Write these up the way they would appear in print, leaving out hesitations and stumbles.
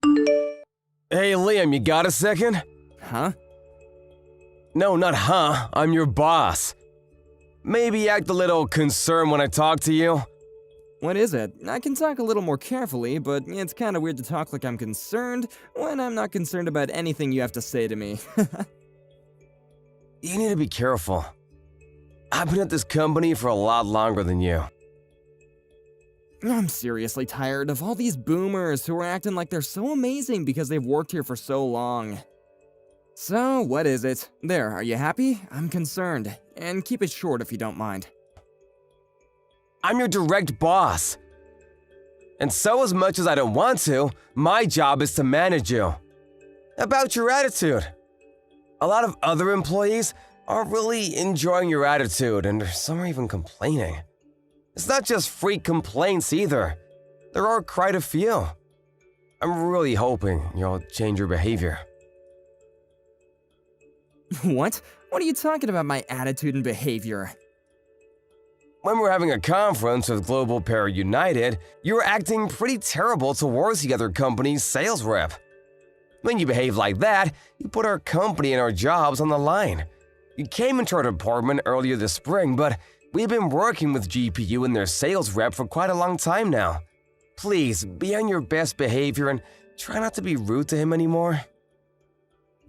Hey Liam, you got a second? Huh? No, not huh, I'm your boss. Maybe act a little concerned when I talk to you. What is it? I can talk a little more carefully, but it's kinda weird to talk like I'm concerned when I'm not concerned about anything you have to say to me. You need to be careful. I've been at this company for a lot longer than you. I'm seriously tired of all these boomers who are acting like they're so amazing because they've worked here for so long. So, what is it? There, are you happy? I'm concerned. And keep it short if you don't mind. I'm your direct boss. And so as much as I don't want to, my job is to manage you. About your attitude. A lot of other employees aren't really enjoying your attitude, and some are even complaining. It's not just freak complaints either. There are quite a few. I'm really hoping you'll change your behavior. What? What are you talking about, my attitude and behavior? When we're having a conference with Global Pair United, you were acting pretty terrible towards the other company's sales rep. When you behave like that, you put our company and our jobs on the line. You came into our department earlier this spring, but we've been working with GPU and their sales rep for quite a long time now. Please, be on your best behavior and try not to be rude to him anymore.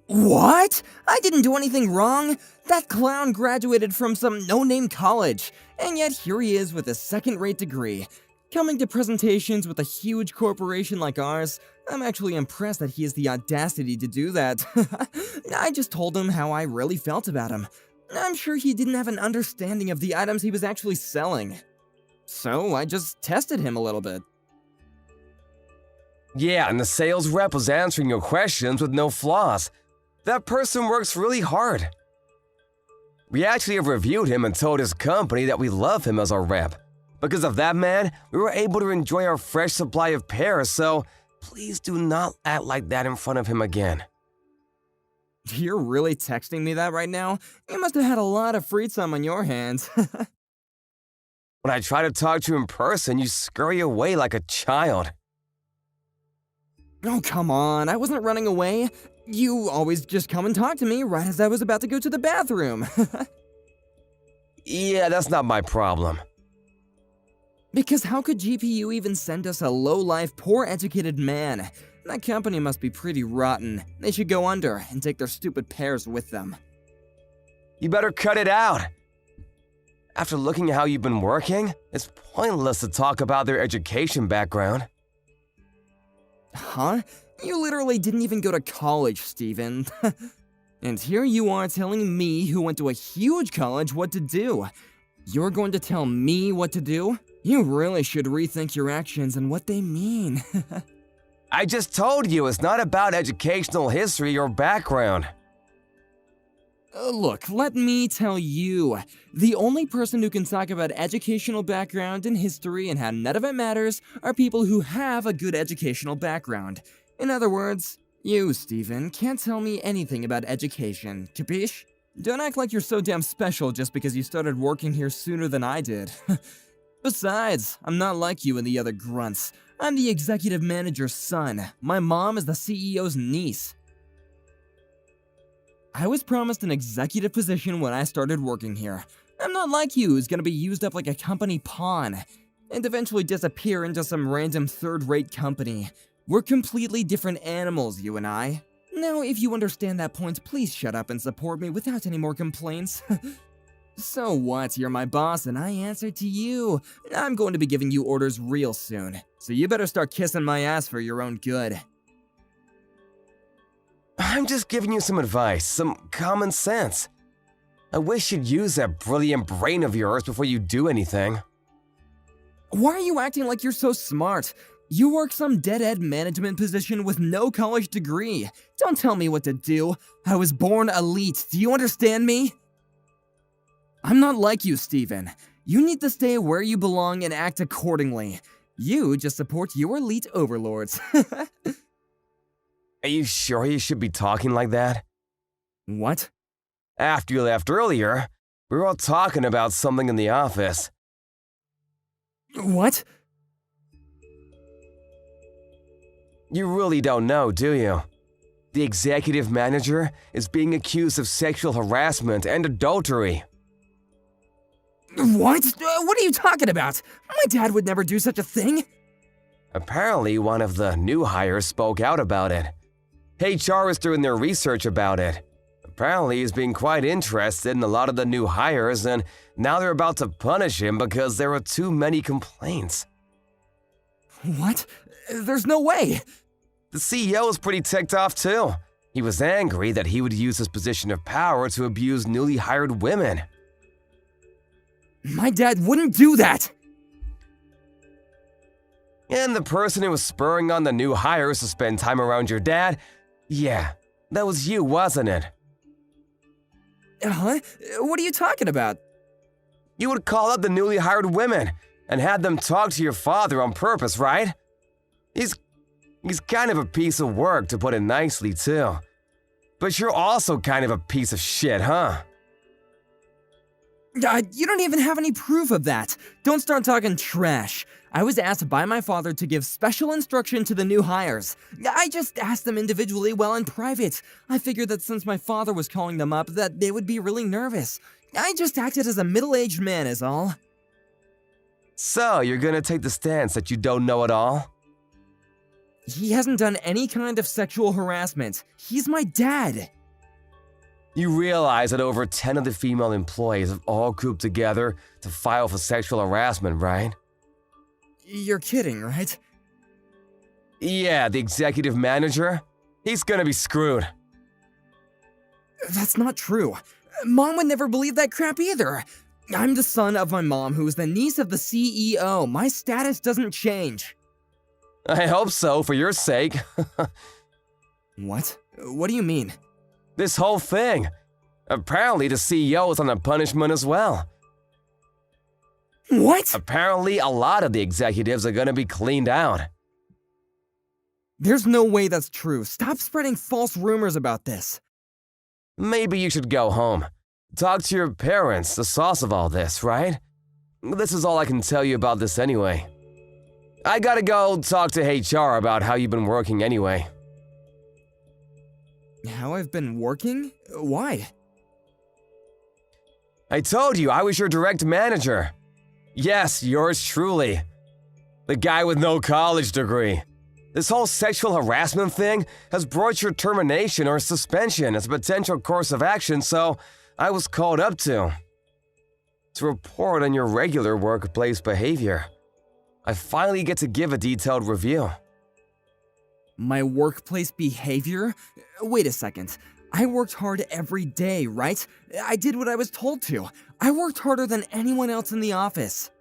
What? I didn't do anything wrong. That clown graduated from some no-name college, and yet here he is with a second-rate degree. Coming to presentations with a huge corporation like ours, I'm actually impressed that he has the audacity to do that. I just told him how I really felt about him. I'm sure he didn't have an understanding of the items he was actually selling. So I just tested him a little bit. Yeah, and the sales rep was answering your questions with no flaws. That person works really hard. We actually have reviewed him and told his company that we love him as our rep. Because of that man, we were able to enjoy our fresh supply of pears, so please do not act like that in front of him again. You're really texting me that right now? You must have had a lot of free time on your hands. When I try to talk to you in person, you scurry away like a child. Oh, come on, I wasn't running away. You always just come and talk to me right as I was about to go to the bathroom. Yeah, that's not my problem. Because how could GPU even send us a low-life, poor-educated man? That company must be pretty rotten. They should go under and take their stupid pears with them. You better cut it out. After looking at how you've been working, it's pointless to talk about their education background. Huh? You literally didn't even go to college, Steven. And here you are telling me, who went to a huge college, what to do. You're going to tell me what to do? You really should rethink your actions and what they mean. I just told you it's not about educational history or background. Look, let me tell you. The only person who can talk about educational background and history and how none of it matters are people who have a good educational background. In other words, you, Steven, can't tell me anything about education, capiche? Don't act like you're so damn special just because you started working here sooner than I did. Besides, I'm not like you and the other grunts. I'm the executive manager's son. My mom is the CEO's niece. I was promised an executive position when I started working here. I'm not like you who's gonna be used up like a company pawn and eventually disappear into some random third-rate company. We're completely different animals, you and I. Now, if you understand that point, please shut up and support me without any more complaints. So what? You're my boss and I answer to you. I'm going to be giving you orders real soon, so you better start kissing my ass for your own good. I'm just giving you some advice, some common sense. I wish you'd use that brilliant brain of yours before you do anything. Why are you acting like you're so smart? You work some dead-end management position with no college degree. Don't tell me what to do. I was born elite, do you understand me? I'm not like you, Steven. You need to stay where you belong and act accordingly. You just support your elite overlords. Are you sure you should be talking like that? What? After you left earlier, we were all talking about something in the office. What? You really don't know, do you? The executive manager is being accused of sexual harassment and adultery. What? What are you talking about? My dad would never do such a thing. Apparently, one of the new hires spoke out about it. HR is doing their research about it. Apparently, he's being quite interested in a lot of the new hires, and now they're about to punish him because there are too many complaints. What? There's no way. The CEO is pretty ticked off too. He was angry that he would use his position of power to abuse newly hired women. My dad wouldn't do that. And the person who was spurring on the new hires to spend time around your dad, yeah, that was you, wasn't it? Huh? What are you talking about? You would call up the newly hired women and had them talk to your father on purpose, right? He's kind of a piece of work, to put it nicely, too. But you're also kind of a piece of shit, huh? You don't even have any proof of that. Don't start talking trash. I was asked by my father to give special instruction to the new hires. I just asked them individually while in private. I figured that since my father was calling them up, that they would be really nervous. I just acted as a middle-aged man is all. So, you're gonna take the stance that you don't know it all? He hasn't done any kind of sexual harassment. He's my dad. You realize that over 10 of the female employees have all grouped together to file for sexual harassment, right? You're kidding, right? Yeah, the executive manager? He's gonna be screwed. That's not true. Mom would never believe that crap either. I'm the son of my mom, who is the niece of the CEO. My status doesn't change. I hope so, for your sake. What? What do you mean? This whole thing. Apparently the CEO is on a punishment as well. What? Apparently a lot of the executives are gonna be cleaned out. There's no way that's true. Stop spreading false rumors about this. Maybe you should go home. Talk to your parents, the source of all this, right? This is all I can tell you about this anyway. I gotta go talk to HR about how you've been working anyway. How I've been working? Why? I told you I was your direct manager. Yes, yours truly. The guy with no college degree. This whole sexual harassment thing has brought your termination or suspension as a potential course of action, so I was called up to report on your regular workplace behavior. I finally get to give a detailed review. My workplace behavior? Wait a second. I worked hard every day, right? I did what I was told to. I worked harder than anyone else in the office.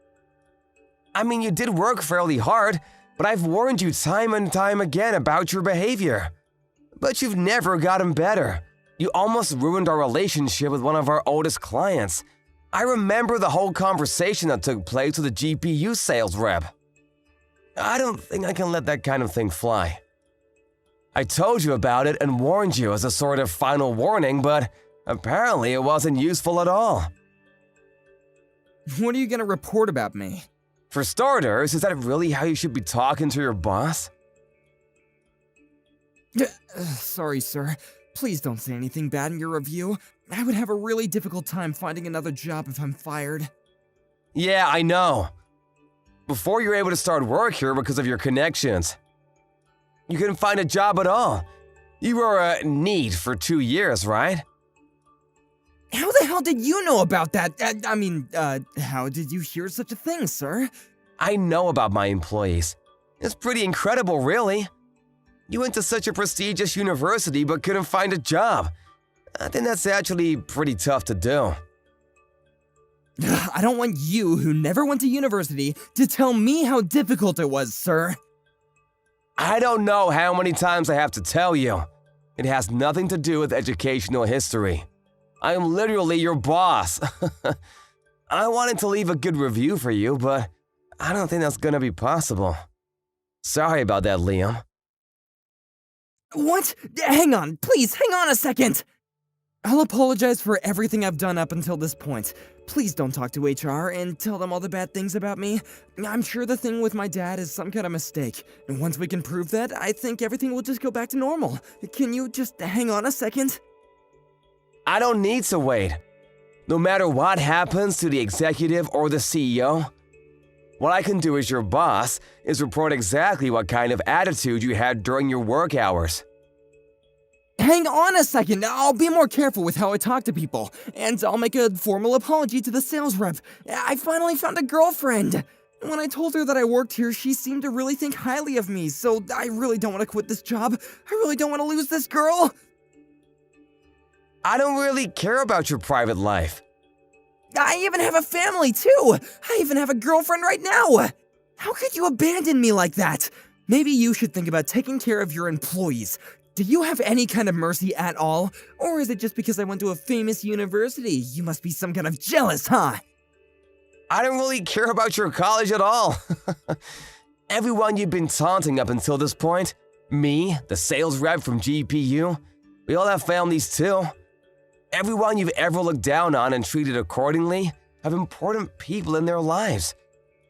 I mean, you did work fairly hard, but I've warned you time and time again about your behavior. But you've never gotten better. You almost ruined our relationship with one of our oldest clients. I remember the whole conversation that took place with the GPU sales rep. I don't think I can let that kind of thing fly. I told you about it and warned you as a sort of final warning, but apparently it wasn't useful at all. What are you gonna report about me? For starters, is that really how you should be talking to your boss? Sorry, sir. Please don't say anything bad in your review. I would have a really difficult time finding another job if I'm fired. Yeah, I know. Before you're able to start work here because of your connections. You couldn't find a job at all. You were a NEET for 2 years, right? How the hell did you know about that? How did you hear such a thing, sir? I know about my employees. It's pretty incredible, really. You went to such a prestigious university but couldn't find a job. I think that's actually pretty tough to do. I don't want you, who never went to university, to tell me how difficult it was, sir. I don't know how many times I have to tell you. It has nothing to do with educational history. I am literally your boss. I wanted to leave a good review for you, but I don't think that's gonna be possible. Sorry about that, Liam. What? Hang on, please, hang on a second! I'll apologize for everything I've done up until this point, Please don't talk to HR and tell them all the bad things about me. I'm sure the thing with my dad is some kind of mistake. And once we can prove that, I think everything will just go back to normal. Can you just hang on a second? I don't need to wait. No matter what happens to the executive or the CEO, what I can do as your boss is report exactly what kind of attitude you had during your work hours. Hang on a second, I'll be more careful with how I talk to people, and I'll make a formal apology to the sales rep. I finally found a girlfriend. When I told her that I worked here, she seemed to really think highly of me, so I really don't want to quit this job. I really don't want to lose this girl. I don't really care about your private life. I even have a family, too. I even have a girlfriend right now. How could you abandon me like that? Maybe you should think about taking care of your employees. Do you have any kind of mercy at all? Or is it just because I went to a famous university? You must be some kind of jealous, huh? I don't really care about your college at all. Everyone you've been taunting up until this point, me, the sales rep from GPU, we all have families too. Everyone you've ever looked down on and treated accordingly have important people in their lives.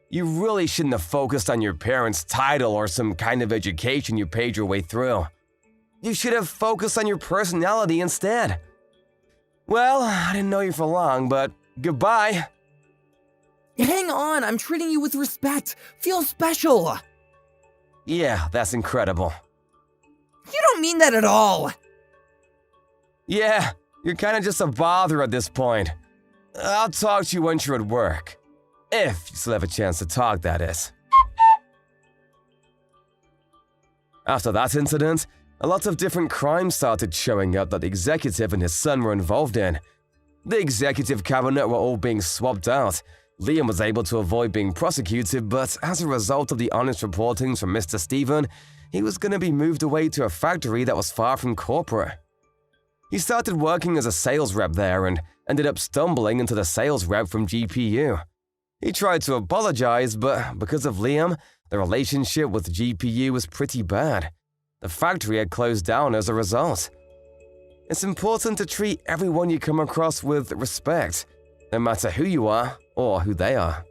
You really shouldn't have focused on your parents' title or some kind of education you paid your way through. You should have focused on your personality instead. Well, I didn't know you for long, but goodbye. Hang on, I'm treating you with respect. Feel special. Yeah, that's incredible. You don't mean that at all. Yeah, you're kind of just a bother at this point. I'll talk to you once you're at work. If you still have a chance to talk, that is. After that incident, a lot of different crimes started showing up that the executive and his son were involved in. The executive cabinet were all being swapped out. Liam was able to avoid being prosecuted, but as a result of the honest reportings from Mr. Stephen, he was going to be moved away to a factory that was far from corporate. He started working as a sales rep there and ended up stumbling into the sales rep from GPU. He tried to apologize, but because of Liam, the relationship with GPU was pretty bad. The factory had closed down as a result. It's important to treat everyone you come across with respect, no matter who you are or who they are.